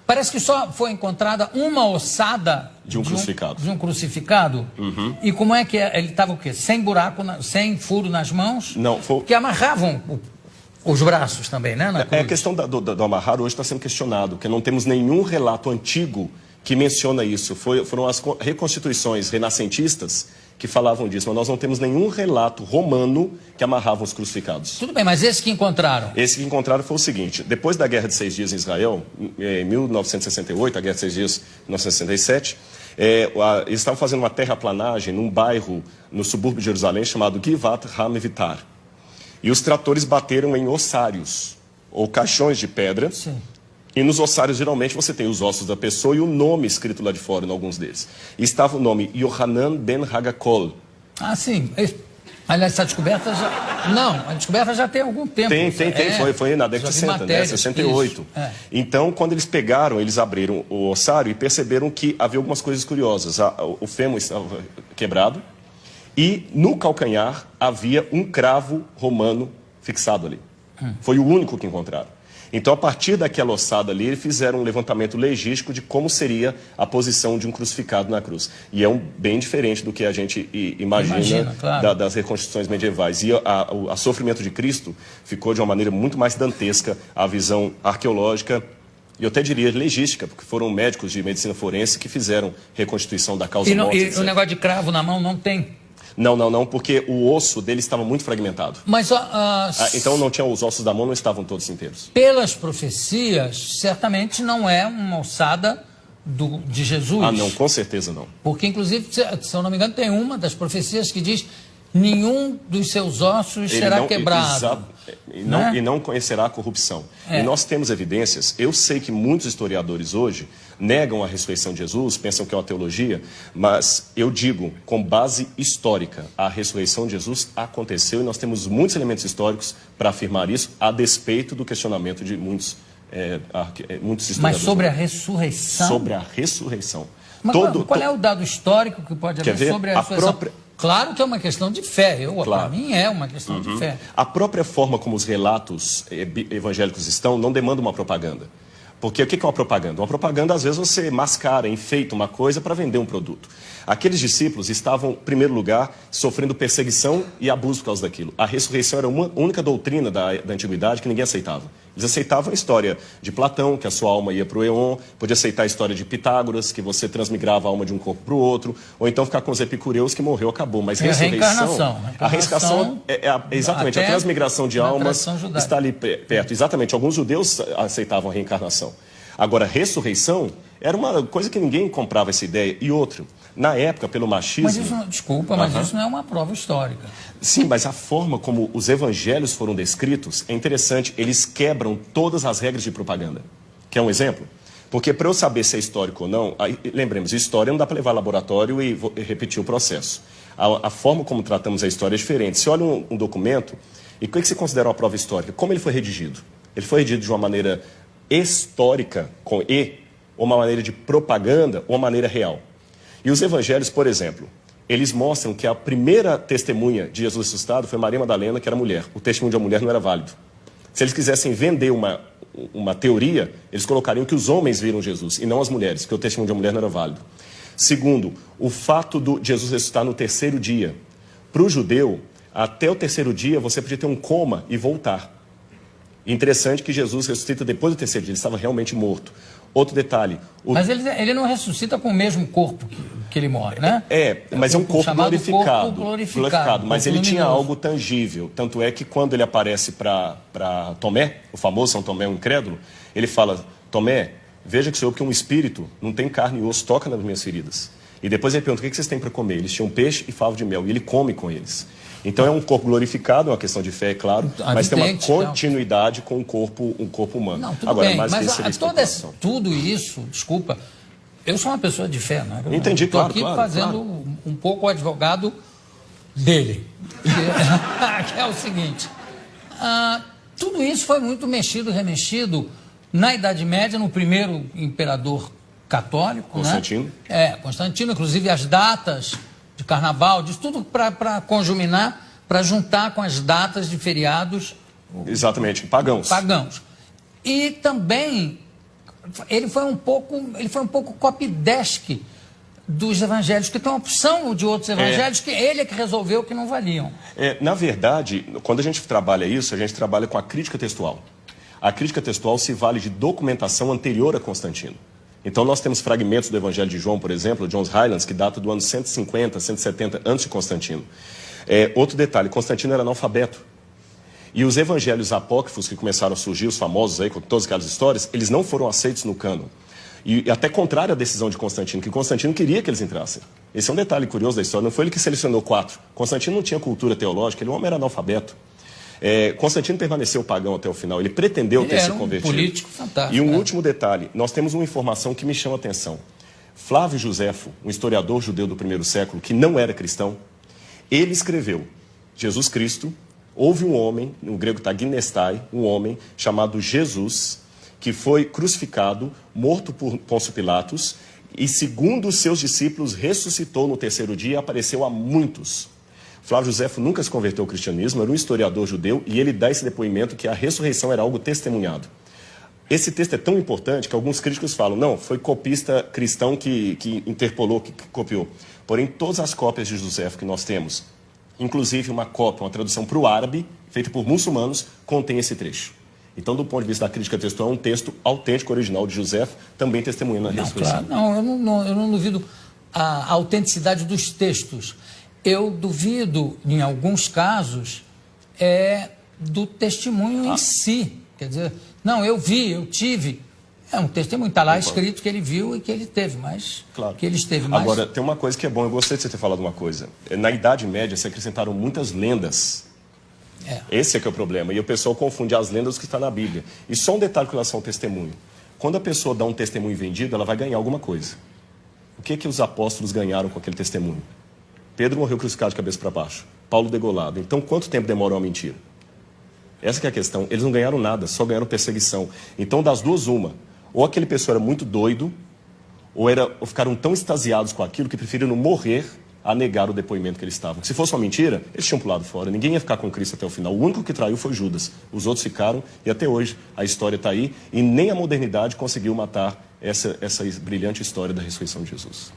Parece que só foi encontrada uma ossada de um crucificado. De um crucificado. Uhum. E como é que é? Ele estava o quê? Sem buraco, sem furo nas mãos? Não, foi... Que amarravam os braços também, né? A questão do amarrar hoje está sendo questionado, porque não temos nenhum relato antigo que menciona isso. Foram as reconstituições renascentistas que falavam disso, mas nós não temos nenhum relato romano que amarravam os crucificados. Tudo bem, mas esse que encontraram? Esse que encontraram foi o seguinte: depois da Guerra de 6 Dias em Israel, em 1968, a Guerra de 6 Dias em 1967, eles estavam fazendo uma terraplanagem num bairro no subúrbio de Jerusalém chamado Givat HaMevitar. E os tratores bateram em ossários, ou caixões de pedra. Sim. E nos ossários, geralmente, você tem os ossos da pessoa e o nome escrito lá de fora em alguns deles. E estava o nome Yohanan ben Hagakol. Ah, sim. Aliás, essa descoberta já... Não, a descoberta já tem algum tempo. Tem. Foi na década de 60, né? 68. Então, quando eles pegaram, eles abriram o ossário e perceberam que havia algumas coisas curiosas. O fêmur estava quebrado e no calcanhar havia um cravo romano fixado ali. Foi o único que encontraram. Então, a partir daquela ossada ali, eles fizeram um levantamento legístico de como seria a posição de um crucificado na cruz. E é bem diferente do que a gente imagina claro. Das reconstruções medievais. E o sofrimento de Cristo ficou de uma maneira muito mais dantesca, a visão arqueológica e eu até diria legística, porque foram médicos de medicina forense que fizeram reconstituição da causa morte. E o negócio de cravo na mão não tem? Não, porque o osso dele estava muito fragmentado. Mas, então não tinha, os ossos da mão não estavam todos inteiros. Pelas profecias, certamente não é uma ossada de Jesus. Ah, não, com certeza não. Porque, inclusive, se eu não me engano, tem uma das profecias que diz: nenhum dos seus ossos será quebrado. E não conhecerá a corrupção. E nós temos evidências. Eu sei que muitos historiadores hoje negam a ressurreição de Jesus, pensam que é uma teologia, mas eu digo, com base histórica, a ressurreição de Jesus aconteceu e nós temos muitos elementos históricos para afirmar isso, a despeito do questionamento de muitos historiadores. Mas sobre a ressurreição? Sobre a ressurreição. Mas qual é o dado histórico que pode haver sobre a ressurreição? Claro que é uma questão de fé, para mim é uma questão de fé. A própria forma como os relatos evangélicos estão não demanda uma propaganda. Porque o que é uma propaganda? Uma propaganda, às vezes, você mascara, enfeita uma coisa para vender um produto. Aqueles discípulos estavam, em primeiro lugar, sofrendo perseguição e abuso por causa daquilo. A ressurreição era uma única doutrina da antiguidade que ninguém aceitava. Eles aceitavam a história de Platão, que a sua alma ia para o Éon, podia aceitar a história de Pitágoras, que você transmigrava a alma de um corpo para o outro, ou então ficar com os epicureus, que morreu, acabou. Mas ressurreição... A reencarnação exatamente, a transmigração de almas está ali perto. Exatamente, alguns judeus aceitavam a reencarnação. Agora, ressurreição era uma coisa que ninguém comprava essa ideia. E outra, na época, pelo machismo... Mas isso, desculpa, mas isso não é uma prova histórica. Sim, mas a forma como os evangelhos foram descritos é interessante. Eles quebram todas as regras de propaganda. Quer um exemplo? Porque para eu saber se é histórico ou não, lembremos, história não dá para levar ao laboratório e repetir o processo. A forma como tratamos a história é diferente. Se olha um documento, e o que você considera uma prova histórica? Como ele foi redigido? Ele foi redigido de uma maneira histórica, com E, ou uma maneira de propaganda, ou uma maneira real. E os evangelhos, por exemplo, eles mostram que a primeira testemunha de Jesus ressuscitado foi Maria Madalena, que era mulher. O testemunho de uma mulher não era válido. Se eles quisessem vender uma teoria, eles colocariam que os homens viram Jesus, e não as mulheres, porque o testemunho de uma mulher não era válido. Segundo, o fato de Jesus ressuscitar no terceiro dia. Para o judeu, até o terceiro dia, você podia ter um coma e voltar. Interessante que Jesus ressuscita depois do terceiro dia, ele estava realmente morto. Outro detalhe... Mas ele não ressuscita com o mesmo corpo que ele morre, né? Mas é um corpo glorificado. Mas ele tinha luminoso. Algo tangível. Tanto é que quando ele aparece para Tomé, o famoso São Tomé, o incrédulo, ele fala: Tomé, veja que sou eu, que um espírito não tem carne e osso, toca nas minhas feridas. E depois ele pergunta: o que vocês têm para comer? Eles tinham peixe e favo de mel, e ele come com eles. Então é um corpo glorificado, é uma questão de fé, é claro, mas tem uma continuidade com um corpo humano. Não, tudo bem, mas tudo isso, desculpa, eu sou uma pessoa de fé, né? Entendi, claro. Estou aqui fazendo um pouco o advogado dele, que é o seguinte: tudo isso foi muito mexido, remexido na Idade Média, no primeiro imperador católico, Constantino. né? Constantino, inclusive as datas de carnaval, disso tudo para conjuminar, para juntar com as datas de feriados. Exatamente, pagãos. E também ele foi um pouco copydesk dos evangelhos, que tem uma opção de outros evangelhos que ele é que resolveu que não valiam. Na verdade, quando a gente trabalha isso, a gente trabalha com a crítica textual. A crítica textual se vale de documentação anterior a Constantino. Então nós temos fragmentos do Evangelho de João, por exemplo, John's Highlands, que data do ano 150, 170 antes de Constantino. Outro detalhe, Constantino era analfabeto. E os evangelhos apócrifos que começaram a surgir, os famosos aí, com todas aquelas histórias, eles não foram aceitos no cânon. E até contrário à decisão de Constantino, que Constantino queria que eles entrassem. Esse é um detalhe curioso da história, não foi ele que selecionou 4. Constantino não tinha cultura teológica, ele, o homem era analfabeto. Constantino permaneceu pagão até o final, ele pretendeu ter se convertido. Um político fantástico. E um último detalhe, nós temos uma informação que me chama a atenção. Flávio Josefo, um historiador judeu do primeiro século, que não era cristão, ele escreveu, Jesus Cristo, houve um homem, no grego está ginestai, um homem chamado Jesus, que foi crucificado, morto por Pôncio Pilatos, e segundo os seus discípulos, ressuscitou no 3º dia e apareceu a muitos. Flávio Josefo nunca se converteu ao cristianismo, era um historiador judeu, e ele dá esse depoimento que a ressurreição era algo testemunhado. Esse texto é tão importante que alguns críticos falam, não, foi copista cristão que interpolou, que copiou. Porém, todas as cópias de Josefo que nós temos, inclusive uma cópia, uma tradução para o árabe, feita por muçulmanos, contém esse trecho. Então, do ponto de vista da crítica textual, é um texto autêntico, original de Josefo, também testemunhando a ressurreição. Claro, eu não duvido a autenticidade dos textos. Eu duvido, em alguns casos, do testemunho em si. Quer dizer, não, eu vi, eu tive. É um testemunho, está lá escrito que ele viu e que ele teve, mas claro. Que ele esteve mais... Agora, tem uma coisa que é bom, eu gostei de você ter falado uma coisa. Na Idade Média, se acrescentaram muitas lendas. Esse é que é o problema. E o pessoal confunde as lendas com o que está na Bíblia. E só um detalhe com relação ao testemunho. Quando a pessoa dá um testemunho vendido, ela vai ganhar alguma coisa. O que os apóstolos ganharam com aquele testemunho? Pedro morreu crucificado de cabeça para baixo. Paulo degolado. Então, quanto tempo demora uma mentira? Essa que é a questão. Eles não ganharam nada, só ganharam perseguição. Então, das duas, uma. Ou aquele pessoa era muito doido, ou ficaram tão extasiados com aquilo que preferiram morrer a negar o depoimento que eles estavam. Se fosse uma mentira, eles tinham pulado fora. Ninguém ia ficar com Cristo até o final. O único que traiu foi Judas. Os outros ficaram, e até hoje a história está aí, e nem a modernidade conseguiu matar essa brilhante história da ressurreição de Jesus.